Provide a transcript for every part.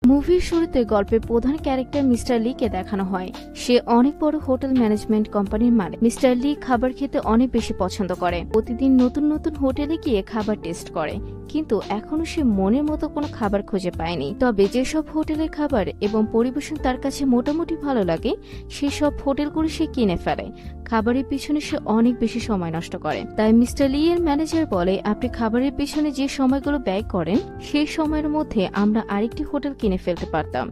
মুভির শুরুতে গল্পের প্রধান ক্যারেক্টার মিস্টার লিকে দেখানো হয়। সে অনেক বড় হোটেল ম্যানেজমেন্ট কোম্পানির মালিক। মিস্টার লি খাবার খেতে অনেক বেশি পছন্দ করে। প্রতিদিন নতুন নতুন হোটেলে গিয়ে খাবার টেস্ট করে, কিন্তু এখনো সে মনের মতো কোনো খাবার খুঁজে পায়নি। তবে যেসব হোটেলের খাবার এবং পরিবেশন তার কাছে মোটামুটি ভালো লাগে, সেসব হোটেলগুলো সে কিনে ফেলে। খাবারের পিছনে সে অনেক বেশি সময় নষ্ট করে। তাই মিস্টার লি এর ম্যানেজার বলে, আপনি খাবারের পিছনে যে সময়গুলো ব্যয় করেন, সেই সময়ের মধ্যে আমরা আরেকটি হোটেল কিনে ফেলতে পারতাম।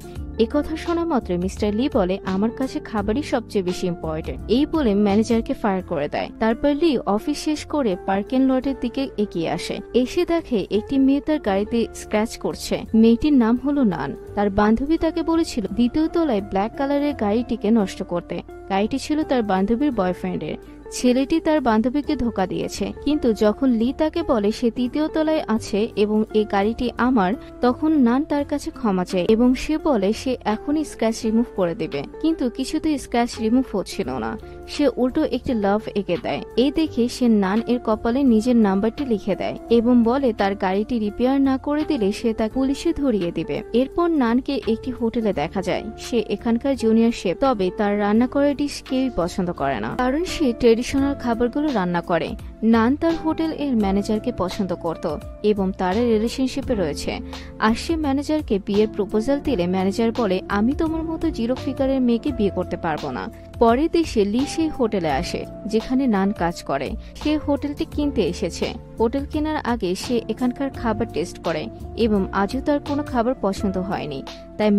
একথা শোনা মাত্র মিস্টার লি বলে, আমার কাছে খাবারই সবচেয়ে বেশি ইম্পর্টেন্ট। এই বলে ম্যানেজারকে ফায়ার করে দেয়। তারপর লি অফিস শেষ করে পার্কিং লটের দিকে এগিয়ে আসে। এসে দেখে একটি মেয়ে তার গাড়িতে স্ক্র্যাচ করছে। মেয়েটির নাম হলো নান। তার বান্ধবী তাকে বলেছিল দ্বিতীয় তলায় ব্ল্যাক কালারের গাড়িটিকে নষ্ট করতে। গাড়িটি ছিল তার বান্ধবীর বয়ফ্রেন্ডের। ছেলেটি তার বান্ধবীকে ধোঁকা দিয়েছে, কিন্তু যখন লি তাকে বলে সে তৃতীয় তলায় আছে এবং এই গাড়িটি আমার, তখন নান তার কাছে ক্ষমা চায় এবং সে বলে সে এখনই স্ক্র্যাচ রিমুভ করে দেবে। কিন্তু কিছুতেই স্ক্র্যাচ রিমুভ হচ্ছিল না। সে উল্টো একটি লাভ এঁকে দেয়। এই দেখে সে নান এর কপালে নিজের নাম্বারটি লিখে দেয় এবং বলে তার গাড়িটি রিপেয়ার না করে দিলে সে তাকে পুলিশে ধরিয়ে দিবে। এরপর নানকে একটি হোটেলে দেখা যায়। সে এখানকার জুনিয়র শেফ, তবে তার রান্না করা ডিশ কেউই পছন্দ করে না, কারণ সে ট্রেডিশনাল খাবারগুলো রান্না করে। নান তার হোটেল এর ম্যানেজারকে পছন্দ করত এবং তারা রিলেশনশিপে রয়েছে। আর সে ম্যানেজারকে বিয়ের প্রপোজাল দিলে ম্যানেজার বলে, আমি তোমার মতো জিরো ফিগারের মেয়েকে বিয়ে করতে পারবো না। পরের দেশে লি সেই হোটেলে আসে যেখানে নান কাজ করে। সে হোটেলটি কিনতে এসেছে। হোটেল কেনার আগে সে এখানকার খাবার টেস্ট করে এবং আজও তার কোনো খাবার পছন্দ হয়নি। তাই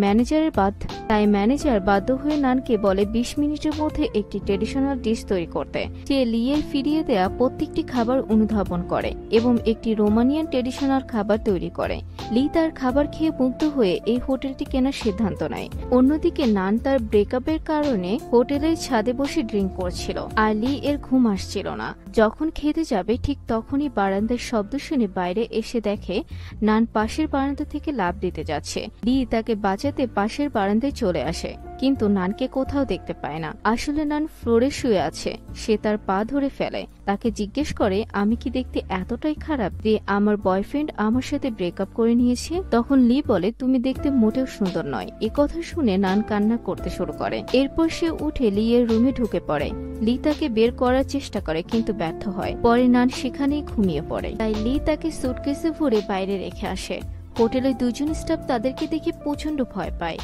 ম্যানেজার বাধ্য হয়ে নানকে বলে 20 মিনিটের মধ্যে একটি ট্রেডিশনাল ডিশ তৈরি করতে। সে লি এর ফিরিয়ে দেয়া প্রত্যেকটি খাবার অনুধাবন করে এবং একটি রোমানিয়ান ট্রেডিশনাল খাবার তৈরি করে। লি তার খাবার খেয়ে মুগ্ধ হয়ে এই হোটেলটি কেনার সিদ্ধান্ত নেয়। অন্যদিকে নান তার ব্রেকআপের কারণে হোটেলের ছাদে বসে ড্রিঙ্ক করছিল আর লি এর ঘুম আসছিল না। যখন খেতে যাবে ঠিক তখনই বারান্দার শব্দ শুনে বাইরে এসে দেখে নান পাশের বারান্দা থেকে লাফ দিতে যাচ্ছে। লি তাকে বাঁচাতে পাশের বারান্দায় চলে আসে, কিন্তু নানকে কোথাও দেখতে পায় না। আসলে নান ফ্লোরে শুয়ে আছে। সে তার পা ধরে ফেলে। তাকে জিজ্ঞেস করে, আমি কি দেখতে এতটাই খারাপ যে আমার বয়ফ্রেন্ড আমার সাথে ব্রেকআপ করে নিয়েছে? তখন লি বলে, তুমি দেখতে মোটেও সুন্দর নয়। এ কথা শুনে নান কান্না করতে শুরু করে। এরপর সে উঠে লি এর রুমে ঢুকে পড়ে। লি তাকে বের করার চেষ্টা করে, কিন্তু ব্যর্থ হয়। পরে নান সেখানেই ঘুমিয়ে পড়ে। তাই লি তাকে সুটকেসে ভরে বাইরে রেখে আসে। হোটেলের দুজন স্টাফ তাদেরকে দেখে প্রচন্ড ভয় পায়।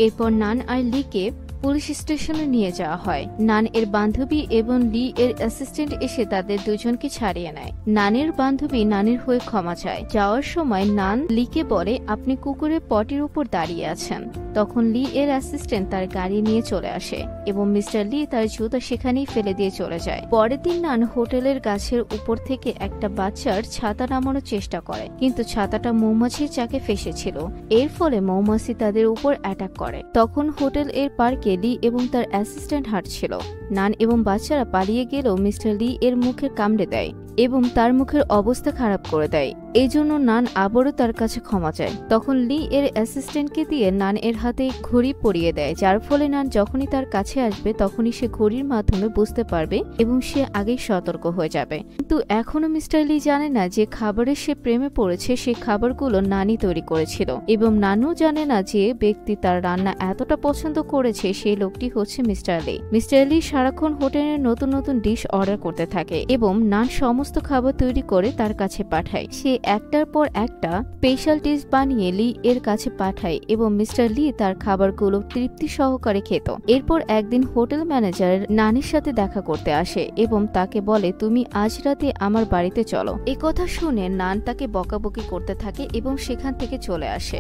এরপর নান আর লিকে পুলিশ স্টেশনে নিয়ে যাওয়া হয়। নান এর বান্ধবী এবং লি এর অ্যাসিস্ট্যান্ট এসে তাদের দুজনকে ছাড়িয়ে নেয়। নানের বান্ধবী নানের হয়ে ক্ষমা চায়। যাওয়ার সময় নান লিকে বলে, আপনি কুকুরের পটির উপর দাঁড়িয়ে আছেন। তখন লি এর অ্যাসিস্ট্যান্ট তার গাড়ি নিয়ে চলে আসে এবং মিস্টার লি তার জুতা সেখানেই ফেলে দিয়ে চলে যায়। পরের দিন নান হোটেলের গাছের উপর থেকে একটা বাচ্চার ছাতা নামানোর চেষ্টা করে, কিন্তু ছাতাটা মৌমাছির চাকে ফেসেছিল। এর ফলে মৌমাছি তাদের উপর অ্যাটাক করে। তখন হোটেল এর পার্কে লি এবং তার অ্যাসিস্ট্যান্ট হাঁটছিল। নান এবং বাচ্চারা পালিয়ে গেলেও মিস্টার লি এর মুখে কামড়ে দেয় এবং তার মুখের অবস্থা খারাপ করে দেয়। এই জন্য নান আবারও তার কাছে ক্ষমা চায়। তখন লি এর অ্যাসিস্ট্যান্টকে দিয়ে নান এর হাতে ঘড়ি পরিয়ে দেয়, যার ফলে নান যখনই তার কাছে আসবে তখনই সে ঘড়ির মাধ্যমে বুঝতে পারবে এবং সে আগেই সতর্ক হয়ে যাবে। কিন্তু এখনো মিস্টার লি জানে না যে খাবারের সে প্রেমে পড়েছে সেই খাবারগুলো নানি তৈরি করেছিল এবং নানও জানে না যে ব্যক্তি তার রান্না এতটা পছন্দ করেছে সেই লোকটি হচ্ছে মিস্টার লি। মিস্টার লি সারাক্ষণ হোটেলের নতুন নতুন ডিশ অর্ডার করতে থাকে এবং নান সমস্ত খাবার তৈরি করে তার কাছে পাঠায়। সে একটার পর একটা স্পেশাল ডিশ বানিয়ে লি এর কাছে পাঠায় এবং মিস্টার লি তার খাবারগুলো তৃপ্তি সহকারে খেত। এরপর একদিন হোটেল ম্যানেজার নানের সাথে দেখা করতে আসে এবং তাকে বলে, তুমি আজ রাতে আমার বাড়িতে চলো। এ কথা শুনে নান তাকে বকাবকি করতে থাকে এবং সেখান থেকে চলে আসে।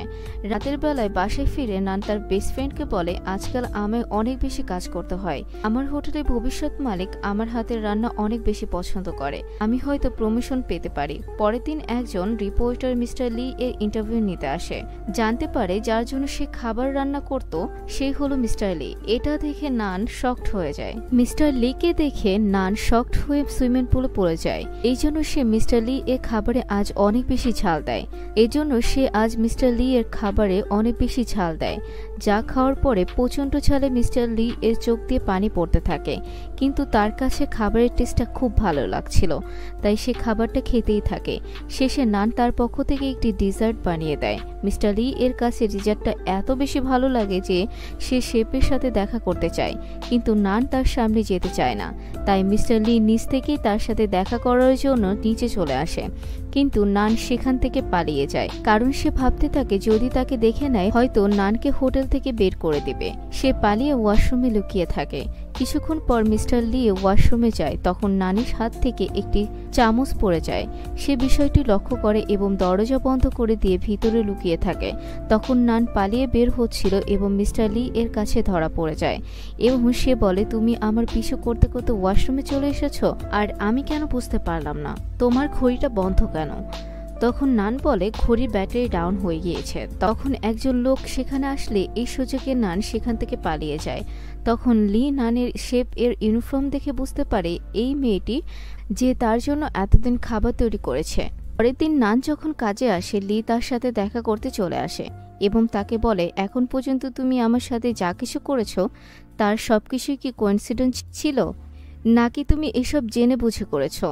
রাতের বেলায় বাসায় ফিরে নান তার বেস্ট ফ্রেন্ডকে বলে, আজকাল আমায় অনেক বেশি কাজ করতে হয়। আমার হোটেলের ভবিষ্যৎ মালিক আমার হাতের রান্না অনেক বেশি পছন্দ করে। আমি হয়তো প্রমোশন পেতে পারি। পরের দিন একজন রিপোর্টার মিস্টার লি এর ইন্টারভিউ নিতে আসে। জানতে পারে যার জন্য সে খাবার রান্না করত সেই হলো মিস্টার লি। এটা দেখে নান শকড হয়ে যায়। মিস্টার লিকে দেখে নান শকড হয়ে সুইমিং পুলে পড়ে যায়। এই জন্য সে মিস্টার লি এর খাবারে আজ অনেক বেশি ঝাল দেয়। এই জন্য সে আজ মিস্টার লি এর খাবারে অনেক বেশি ঝাল দেয়, যা খাওয়ার পরে প্রচন্ড ঝালে মিস্টার লি এর চোখ দিয়ে পানি পড়তে থাকে। কিন্তু তার কাছে খাবারের টেস্টটা খুব ভালো লাগছিল, তাই সে খাবারটা খেতেই থাকে। শেষে নান তার পক্ষ থেকে একটি ডিজার্ট বানিয়ে দেয়। মিস্টার লি এর কাছে ডিজার্টটা এত বেশি ভালো লাগে যে সে শেফের সাথে দেখা করতে চায়, কিন্তু নান তার সামনে যেতে চায় না। তাই মিস্টার লি নিজ থেকেই তার সাথে দেখা করার জন্য নিচে চলে আসে, কিন্তু নান সেখান থেকে পালিয়ে যায়, কারণ সে ভাবতে থাকে যদি তাকে দেখে নেয় হয়তো নানকে হোটেল থেকে বের করে দিবে। সে পালিয়ে ওয়াশরুমে লুকিয়ে থাকে। কিছুক্ষণ পর মিস্টার লি ওয়াশরুমে যায়, তখন নানের হাত থেকে একটি চামচ পড়ে যায়। সে বিষয়টি লক্ষ্য করে এবং দরজা বন্ধ করে দিয়ে ভিতরে লুকিয়ে থাকে। তখন নান পালিয়ে বের হচ্ছিল এবং মিস্টার লি এর কাছে ধরা পড়ে যায় এবং সে বলে, তুমি আমার পিছু করতে করতে ওয়াশরুমে চলে এসেছো, আর আমি কেন বুঝতে পারলাম না, তোমার ঘড়িটা বন্ধ কেন? তখন নান বলে, ঘড়ির ব্যাটারি ডাউন হয়ে গিয়েছে। তখন একজন লোক সেখানে আসলে এই সুযোগে নান সেখান থেকে পালিয়ে যায়। তখন লি নানের শেফ এর ইউনিফর্ম দেখে বুঝতে পারে এই মেয়েটি যে তার জন্য এতদিন খাবার তৈরি করেছে। পরের দিন নান যখন কাজে আসে, লি তার সাথে দেখা করতে চলে আসে এবং তাকে বলে, এখন পর্যন্ত তুমি আমার সাথে যা কিছু করেছো তার সবকিছুই কি কোইন্সিডেন্স ছিল, নাকি তুমি এসব জেনে বুঝে করেছো?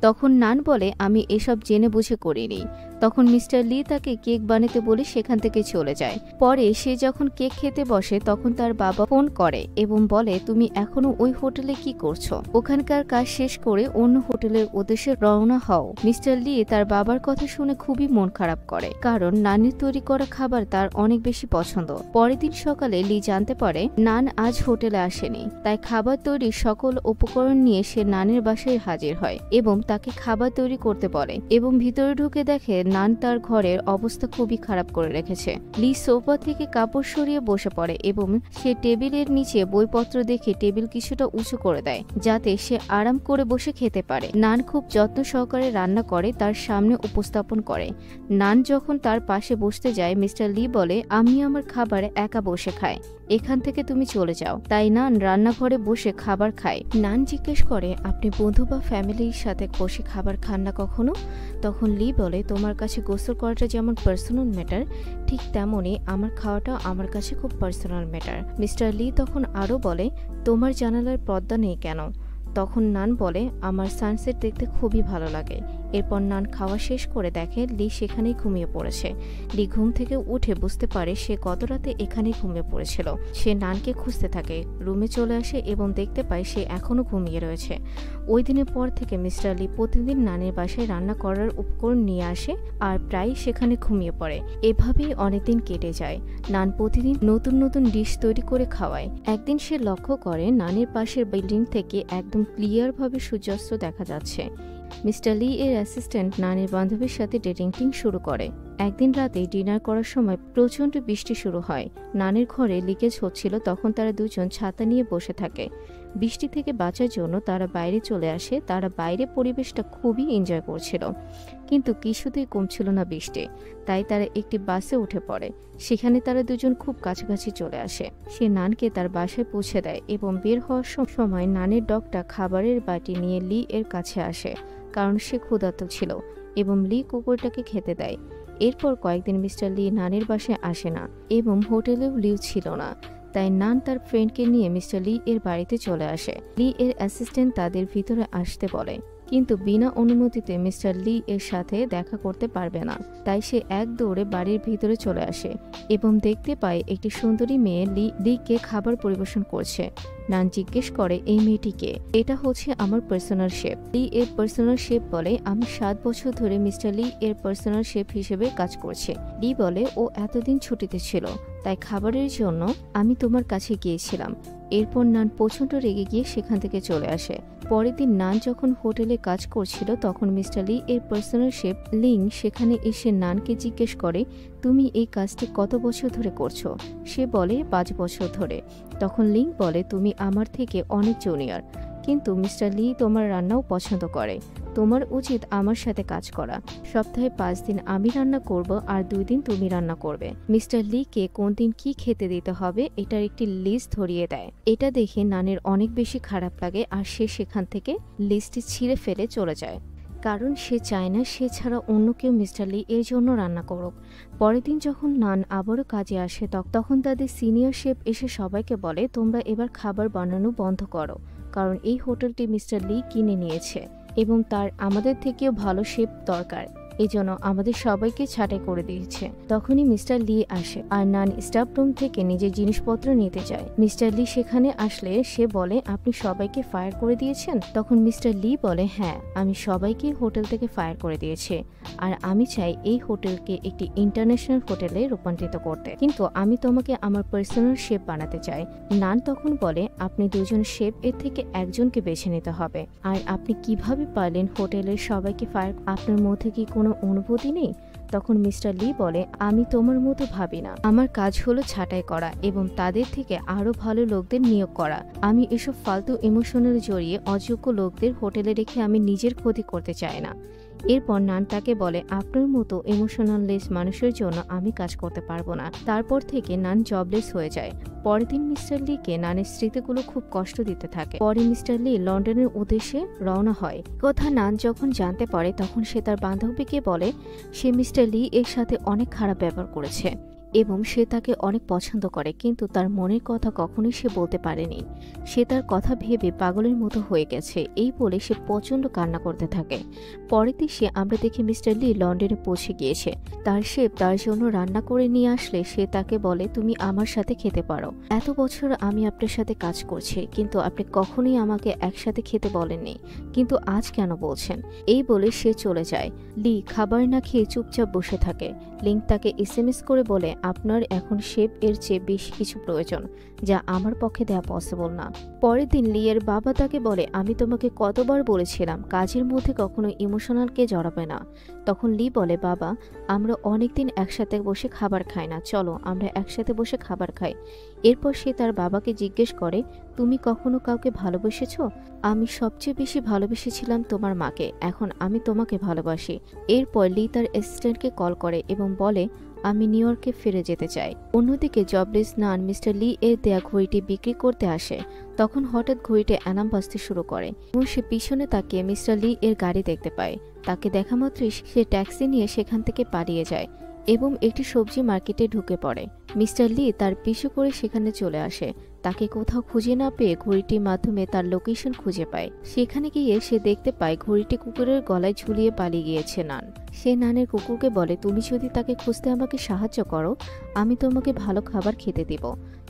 তখন নান বলে, আমি এসব জেনে বুঝে করিনি। তখন মিস্টার লি তাকে কেক বানাতে বলে সেখান থেকে চলে যায়। পরে সে যখন কেক খেতে বসে তখন তার বাবা ফোন করে এবং বলে, তুমি এখনো ওই হোটেলে কি করছো? ওখানকার কাজ শেষ করে অন্য হোটেলের উদ্দেশ্যে রওনা হও। মিস্টার লি তার বাবার কথা শুনে খুবই মন খারাপ করে, কারণ নানির তৈরি করা খাবার তার অনেক বেশি পছন্দ। পরের দিন সকালে লি জানতে পারে নান আজ হোটেলে আসেনি, তাই খাবার তৈরির সকল উপকরণ নিয়ে সে নানের বাসায় হাজির হয় এবং তাকে খাবার তৈরি করতে বলে এবং ভিতরে ঢুকে দেখে নান তার ঘরের অবস্থা খুবই খারাপ করে রেখেছে। লি সোফা থেকে কাপড় সরিয়ে বসে পড়ে এবং সে টেবিলের নিচে বইপত্র দেখে টেবিল কিছুটা উঁচু করে দেয় যাতে সে আরাম করে বসে খেতে পারে। নান খুব যত্ন সহকারে রান্না করে তার সামনে উপস্থাপন করে। নান যখন তার পাশে বসতে যায়, মিস্টার লি বলে, আমি আমার খাবার একা বসে খাই, এখান থেকে তুমি চলে যাও। তাই নান রান্নাঘরে বসে খাবার খায়। নান জিজ্ঞেস করে, আপনি বন্ধু বা ফ্যামিলির সাথে বসে খাবার খান না কখনো? তখন লি বলে, তোমার কাছে গোসল করাটা যেমন পার্সোনাল ম্যাটার, ঠিক তেমনই আমার খাওয়াটা আমার কাছে খুব পার্সোনাল ম্যাটার। মিস্টার লি তখন আরও বলে, তোমার জানালার পর্দা নেই কেন? তখন নান বলে, আমার সানসেট দেখতে খুবই ভালো লাগে। এরপর নান খাওয়া শেষ করে দেখে লি সেখানেই ঘুমিয়ে পড়েছে। লি ঘুম থেকে উঠে বুঝতে পারে সে গত রাতে এখানেই ঘুমিয়ে পড়েছিল। সে নানকে খুঁজতে থাকে, রুমে চলে আসে এবং দেখতে পায় সে এখনও ঘুমিয়ে রয়েছে। ওই দিনের পর থেকে মিস্টার লি প্রতিদিন নানের বাসায় রান্না করার উপকরণ নিয়ে আসে আর প্রায় সেখানে ঘুমিয়ে পড়ে। এভাবেই অনেকদিন কেটে যায়। নান প্রতিদিন নতুন নতুন ডিশ তৈরি করে খাওয়ায়। একদিন সে লক্ষ্য করে নানের পাশের বিল্ডিং থেকে একদম ক্লিয়ারভাবে সূর্যাস্ত দেখা যাচ্ছে। মিস্টার লি এর অ্যাসিস্ট্যান্ট নানের বান্ধবীর সাথে ডেটিং শুরু করে। একদিন রাতে ডিনার করার সময় প্রচণ্ড বৃষ্টি শুরু হয়। নানের ঘরে লিকেজ হচ্ছিল, তখন তারা দুজন ছাতা নিয়ে বসে থাকে। বৃষ্টি থেকে বাঁচার জন্য তারা বাইরে চলে আসে। তারা বাইরে পরিবেশটা খুবই এনজয় করছিল, কিন্তু কিছুতেই কমছিল না বৃষ্টি। তাই তারা একটি বাসে উঠে পড়ে। সেখানে তারা দুজন খুব কাছাকাছি চলে আসে। সে নানকে তার বাসায় পৌঁছে দেয় এবং বের হওয়ার সময় নানের ডগটা খাবারের বাটি নিয়ে লি এর কাছে আসে, কারণ সে ক্ষুধার্ত ছিল এবং লি কুকুরটাকে খেতে দেয়। এরপর কয়েকদিন মিস্টার লি নানের বাসায় আসে না এবং হোটেলেও লিও ছিল না। তাই নান তার ফ্রেন্ডকে নিয়ে মিস্টার লি এর বাড়িতে চলে আসে। লি এর অ্যাসিস্ট্যান্ট তাদের ভিতরে আসতে বলে, কিন্তু বিনা অনুমতিতে মিস্টার লি এর সাথে দেখা করতে পারবে না। তাই সে এক দৌড়ে বাড়ির ভিতরে চলে আসে এবং দেখতে পায় একটি সুন্দরী মেয়ে লিকে খাবার পরিবেশন করছে। নান জিজ্ঞেস করে, এই মেয়েটিকে? এটা হচ্ছে আমার পার্সোনাল শেফ। লি এর পার্সোনাল শেফ বলে, আমি 7 বছর ধরে মিস্টার লি এর পার্সোনাল শেফ হিসেবে কাজ করছি। লি বলে, ও এতদিন ছুটিতে ছিল, তাই খাবারের জন্য আমি তোমার কাছে গিয়েছিলাম। এরপর নান প্রচণ্ড রেগে গিয়ে সেখান থেকে চলে আসে। পরের দিন নান যখন হোটেলে কাজ করছিল তখন মিস্টার লি এর পার্সোনাল শেফ লিং সেখানে এসে নানকে জিজ্ঞেস করে, তুমি এই কাজটি কত বছর ধরে করছো? সে বলে, 5 বছর ধরে। তখন লিং বলে, তুমি আমার থেকে অনেক জুনিয়র, কিন্তু মিস্টার লি তোমার রান্নাও পছন্দ করে। তোমার উচিত আমার সাথে কাজ করা। সপ্তাহে 5 দিন আমি রান্না করব আর 2 দিন তুমি রান্না করবে। মিস্টার লিকে কোন দিন কি খেতে দিতে হবে এটার একটি লিস্ট ধরিয়ে দেয়। এটা দেখে নানের অনেক বেশি খারাপ লাগে আর সে সেখান থেকে লিস্টটি ছিঁড়ে ফেলে চলে যায়, কারণ সে চায় না সে ছাড়া অন্য কেউ মিস্টার লি এর জন্য রান্না করুক। পরের দিন যখন নান আবারও কাজে আসে তখন তাদের সিনিয়র শেফ এসে সবাইকে বলে, তোমরা এবার খাবার বানানো বন্ধ করো, কারণ এই হোটেলটি মিস্টার লি কিনে নিয়েছে এবং তার আমাদের থেকেও ভালো শেফ দরকার। এজন্য আমাদের সবাইকে ছাঁটাই করে দিয়েছে। তখনই মিস্টার লি আসে আর নান স্টাফ রুম থেকে নিজের জিনিসপত্র নিতে যায়। মিস্টার লি সেখানে আসলে সে বলে, আপনি সবাইকে ফায়ার করে দিয়েছেন? তখন মিস্টার লি বলে, হ্যাঁ, আমি সবাইকে হোটেল থেকে ফায়ার করে দিয়েছি আর আমি চাই এই হোটেলকে একটি ইন্টারন্যাশনাল হোটেলে রূপান্তরিত করতে, কিন্তু আমি তোমাকে আমার পার্সোনাল শেফ বানাতে চাই। নান তখন বলে, আপনি দুজন শেফ এর থেকে একজনকে বেছে নিতে হবে। আর আপনি কিভাবে পারলেন হোটেলের সবাইকে ফায়ার? আপনার মধ্যে কি কোনো অনুভূতি নেই? তখন মিস্টার লি বলে, আমি তোমার মতো ভাবি না। আমার কাজ হলো ছাঁটাই করা এবং তাদের থেকে আরো ভালো লোকদের নিয়োগ করা। আমি এসব ফালতু ইমোশনাল জড়িয়ে অযোগ্য লোকদের হোটেলে রেখে আমি নিজের ক্ষতি করতে চাই না। এরপর নান তাকে বলে, আপনার মতো ইমোশনাললেস মানুষের জন্য আমি কাজ করতে পারবো না। তারপর থেকে নান জবলেস হয়ে যায়। পরের দিন মিস্টার লিকে নানের স্মৃতিগুলো খুব কষ্ট দিতে থাকে। পরে মিস্টার লি লন্ডনের উদ্দেশ্যে রওনা হয়। কথা নান যখন জানতে পারে তখন সে তার বান্ধবীকে বলে সে মিস্টার লি এর সাথে অনেক খারাপ ব্যবহার করেছে এবং সে তাকে অনেক পছন্দ করে, কিন্তু তার মনের কথা কখনোই সে বলতে পারেনি। সে তার কথা ভেবে পাগলের মতো হয়ে গেছে। এই বলে সে প্রচন্ড কান্না করতে থাকে। পরের দিন আমরা দেখি মিস্টার লি লন্ডনে পৌঁছে গিয়েছে। তার শেফ তার জন্য রান্না করে নিয়ে আসলে সে তাকে বলে, তুমি আমার সাথে খেতে পারো। এত বছর আমি আপনার সাথে কাজ করছি, কিন্তু আপনি কখনোই আমাকে একসাথে খেতে বলেননি, কিন্তু আজ কেন বলছেন? এই বলে সে চলে যায়। লি খাবার না খেয়ে চুপচাপ বসে থাকে। লিংক তাকে SMS করে বলে, আপনার এখন শেফ এর চেয়ে বেশি কিছু প্রয়োজন, যা আমার পক্ষে দেয়া পসিবল না। পরের দিন লি এর বাবা তাকে বলে, আমি তোমাকে কতবার বলেছিলাম কাজের মধ্যে কখনো ইমোশনালকে জড়াবে না। তখন লি বলে, বাবা, আমরা অনেকদিন একসাথে বসে খাবার খাই না, চলো আমরা একসাথে বসে খাবার খাই। এরপর সে তার বাবাকে জিজ্ঞেস করে, তুমি কখনো কাউকে ভালোবেসেছ? আমি সবচেয়ে বেশি ভালোবেসেছিলাম তোমার মাকে, এখন আমি তোমাকে ভালোবাসি। এরপর লি তার অ্যাসিস্ট্যান্টকে কল করে এবং বলে, আমি নিউ ইয়র্কে ফিরে যেতে চাই। অন্যদিকে জবলেস নান মিস্টার লি এর দেয়া ঘড়িটি বিক্রি করতে আসে। তখন হঠাৎ ঘড়িতে অ্যালার্ম বাজতে শুরু করে এবং সে পিছনে তাকিয়ে মিস্টার লি এর গাড়ি দেখতে পায়। তাকে দেখা মাত্রই সে ট্যাক্সি নিয়ে সেখান থেকে পালিয়ে যায় এবং একটি সবজি মার্কেটে ঢুকে পড়ে। মিস্টার লি তার পিছু করে সেখানে চলে আসে। তাকে কোথাও খুঁজে না পেয়ে ঘড়িটির মাধ্যমে তার লোকেশন খুঁজে পায়। সেখানে গিয়ে সে দেখতে পায় ঘড়িটি কুকুরের গলায় ঝুলিয়ে পালিয়ে গিয়েছে নান। সে নানের কুকুরকে বলে, তুমি যদি তাকে খুঁজতে আমাকে সাহায্য করো, আমি তোমাকে ভালো খাবার খেতে দিব।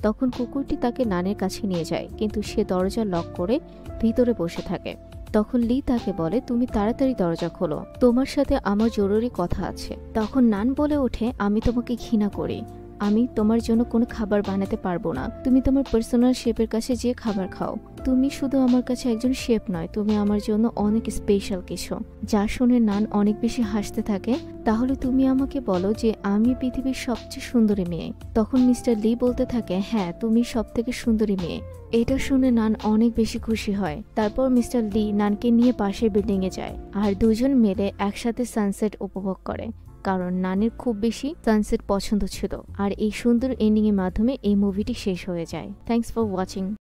তখন কুকুরটি তাকে নানের কাছে নিয়ে যায়, কিন্তু সে দরজা লক করে ভিতরে বসে থাকে। তখন লি তাকে বলে, তুমি তাড়াতাড়ি দরজা খোলো, তোমার সাথে আমার জরুরি কথা আছে। তখন নান বলে ওঠে, আমি তোমাকে ঘৃণা করি, আমি তোমার জন্য কোনো খাবার বানাতে পারবো না। তুমি তোমার পার্সোনাল শেফের কাছে যে খাবার খাও। তুমি শুধু আমার কাছে একজন শেফ নয়, তুমি আমার জন্য অনেক স্পেশাল কিছু। যা শুনে নান অনেক বেশি হাসতে থাকে। তাহলে তুমি আমাকে বলো যে আমি পৃথিবীর সবচেয়ে সুন্দরী মেয়ে। তখন মিস্টার লি বলতে থাকে, হ্যাঁ, তুমি সব থেকে সুন্দরী মেয়ে। এটা শুনে নান অনেক বেশি খুশি হয়। তারপর মিস্টার লি নানকে নিয়ে পাশের বিল্ডিং এ যায় আর দুজন মিলে একসাথে সানসেট উপভোগ করে, কারণ নানের খুব বেশি সানসেট পছন্দ ছিল। আর এই সুন্দর এন্ডিং এর মাধ্যমে এই মুভিটি শেষ হয়ে যায়। Thanks for watching.